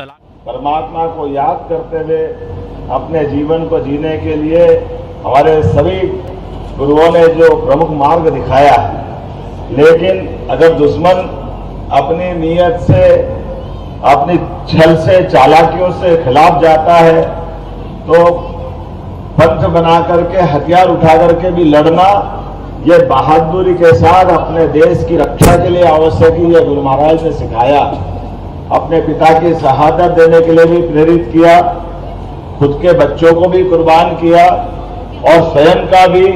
परमात्मा को याद करते हुए अपने जीवन को जीने के लिए हमारे सभी गुरुओं ने जो प्रमुख मार्ग दिखाया है, लेकिन अगर दुश्मन अपनी नीयत से, अपनी छल से, चालाकियों से खिलाफ जाता है तो पंथ बना करके, हथियार उठा करके भी लड़ना, ये बहादुरी के साथ अपने देश की रक्षा के लिए आवश्यक है। ये गुरु महाराज ने सिखाया। अपने पिता की शहादत देने के लिए भी प्रेरित किया, खुद के बच्चों को भी कुर्बान किया और स्वयं का भी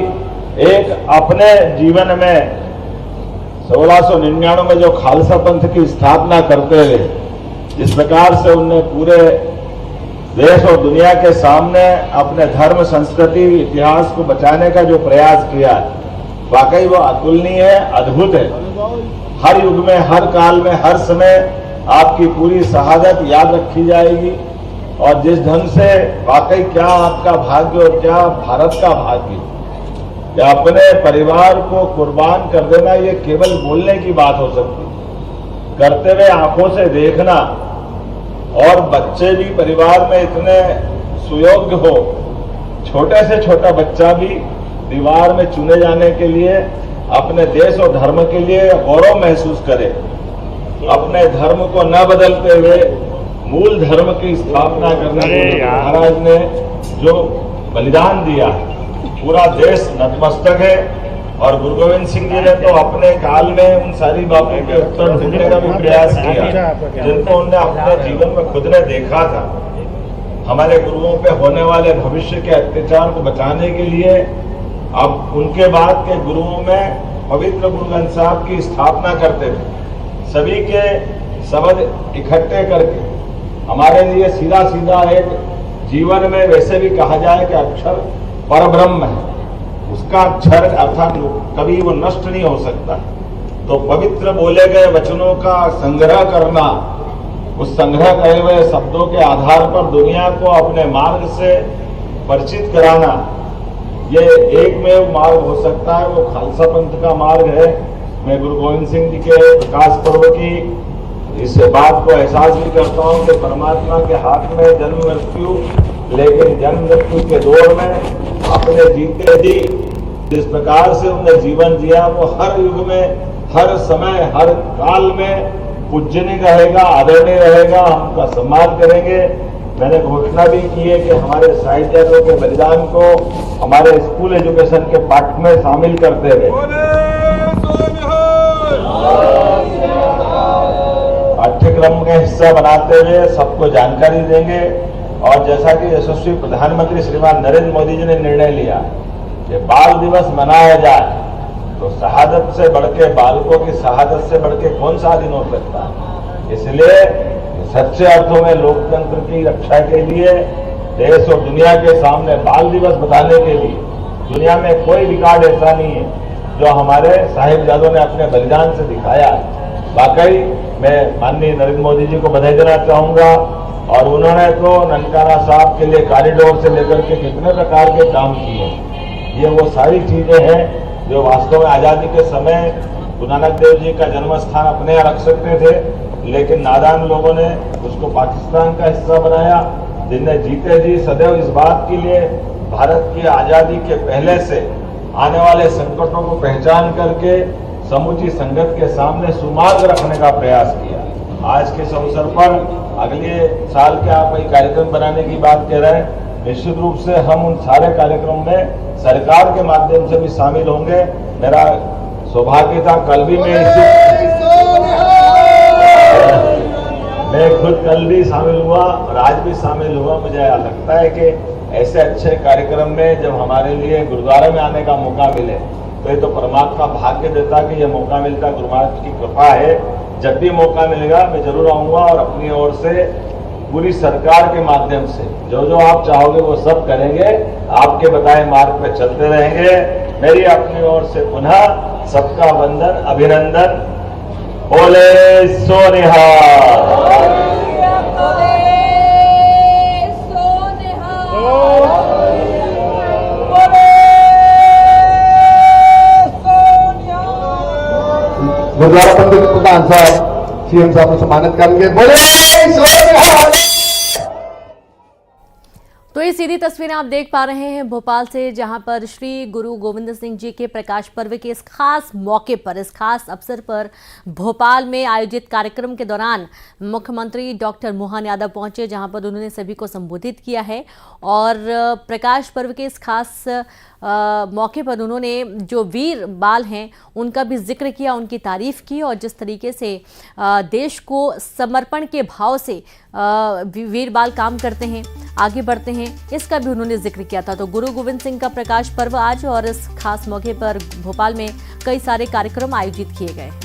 एक अपने जीवन में 1699 में जो खालसा पंथ की स्थापना करते हुए जिस प्रकार से उनने पूरे देश और दुनिया के सामने अपने धर्म, संस्कृति, इतिहास को बचाने का जो प्रयास किया, वाकई वो अतुलनीय है, अद्भुत है। हर युग में, हर काल में, हर समय आपकी पूरी शहादत याद रखी जाएगी। और जिस ढंग से वाकई क्या आपका भाग्य और क्या भारत का भाग्य, या अपने परिवार को कुर्बान कर देना, ये केवल बोलने की बात हो सकती, करते हुए आंखों से देखना। और बच्चे भी परिवार में इतने सुयोग्य हो, छोटे से छोटा बच्चा भी दीवार में चुने जाने के लिए अपने देश और धर्म के लिए गौरव महसूस करे, अपने धर्म को न बदलते हुए मूल धर्म की स्थापना करने के लिए महाराज ने जो बलिदान दिया, पूरा देश नतमस्तक है। और गुरु गोविंद सिंह जी ने तो अपने काल में उन सारी बातों के उत्तर ढूंढने का भी प्रयास किया जिनको उन्होंने अपने जीवन में खुद ने देखा था। हमारे गुरुओं पे होने वाले भविष्य के अत्याचार को बचाने के लिए अब उनके बाद के गुरुओं में पवित्र गुरु ग्रंथ साहब की स्थापना करते थे, सभी के शब्द इकट्ठे करके। हमारे लिए सीधा सीधा एक जीवन में वैसे भी कहा जाए कि अक्षर परब्रह्म है, उसका अक्षर अर्थात कभी वो नष्ट नहीं हो सकता। तो पवित्र बोले गए वचनों का संग्रह करना, उस संग्रह करे हुए शब्दों के आधार पर दुनिया को अपने मार्ग से परिचित कराना, ये एकमेव मार्ग हो सकता है, वो खालसा पंथ का मार्ग है। मैं गुरु गोविंद सिंह जी के प्रकाश पर्व की इस बात को एहसास भी करता हूँ कि परमात्मा के हाथ में जन्म मृत्यु, लेकिन जन्म मृत्यु के दौर में अपने जीते जी जिस प्रकार से उन्होंने जीवन जिया, वो हर युग में, हर समय, हर काल में पूजनीय रहेगा, आदरणीय रहेगा, हम उनका सम्मान करेंगे। मैंने घोषणा भी की है कि हमारे साहित्यार्थियों के बलिदान को हमारे स्कूल एजुकेशन के पाठ में शामिल करते हुए पाठ्यक्रम का हिस्सा बनाते हुए सबको जानकारी देंगे। और जैसा कि यशस्वी प्रधानमंत्री श्रीमान नरेंद्र मोदी जी ने निर्णय लिया कि बाल दिवस मनाया जाए, तो शहादत से बढ़ के, बालकों की शहादत से बढ़ के कौन सा दिन हो सकता है। इसलिए सच्चे अर्थों में लोकतंत्र की रक्षा के लिए देश और दुनिया के सामने बाल दिवस बताने के लिए दुनिया में कोई रिकॉर्ड ऐसा नहीं है जो हमारे साहिबजादों ने अपने बलिदान से दिखाया। वाकई मैं माननीय नरेंद्र मोदी जी को बधाई देना चाहूंगा। और उन्होंने तो ननकाना साहब के लिए कॉरिडोर से लेकर के कितने प्रकार के काम किए। ये वो सारी चीजें हैं जो वास्तव में आजादी के समय गुरु नानक देव जी का जन्म स्थान अपने यहाँ रख सकते थे, लेकिन नादान लोगों ने उसको पाकिस्तान का हिस्सा बनाया, जिनने जीते जी सदैव इस बात के लिए भारत की आजादी के पहले से आने वाले संकटों को पहचान करके समूची संगत के सामने सुमार्ग रखने का प्रयास किया। आज के इस अवसर पर अगले साल के आप कोई कार्यक्रम बनाने की बात कह रहे हैं, निश्चित रूप से हम उन सारे कार्यक्रम में सरकार के माध्यम से भी शामिल होंगे। मेरा सौभाग्य था, कल भी मैं खुद कल भी शामिल हुआ और आज भी शामिल हुआ। मुझे लगता है कि ऐसे अच्छे कार्यक्रम में जब हमारे लिए गुरुद्वारा में आने का मौका मिले तो ये तो परमात्मा भाग्य देता कि यह मौका मिलता, गुरु महाराज की कृपा है। जब भी मौका मिलेगा मैं जरूर आऊंगा और अपनी ओर से पूरी सरकार के माध्यम से जो जो आप चाहोगे वो सब करेंगे, आपके बताए मार्ग पे चलते रहेंगे। मेरी अपनी ओर से पुनः सबका वंदन, अभिनंदन। बोले सो निहाल। गुरुद्वारा पंडित प्रधान साहब सीएम साहब को सम्मानित करेंगे। बोले सीधी तस्वीरें आप देख पा रहे हैं भोपाल से, जहां पर श्री गुरु गोविंद सिंह जी के प्रकाश पर्व के इस खास मौके पर, इस खास अवसर पर भोपाल में आयोजित कार्यक्रम के दौरान मुख्यमंत्री डॉक्टर मोहन यादव पहुंचे, जहां पर उन्होंने सभी को संबोधित किया है। और प्रकाश पर्व के इस खास मौके पर उन्होंने जो वीर बाल हैं उनका भी जिक्र किया, उनकी तारीफ की, और जिस तरीके से देश को समर्पण के भाव से वीर बाल काम करते हैं, आगे बढ़ते हैं, इसका भी उन्होंने जिक्र किया था। तो गुरु गोविंद सिंह का प्रकाश पर्व आज, और इस खास मौके पर भोपाल में कई सारे कार्यक्रम आयोजित किए गए।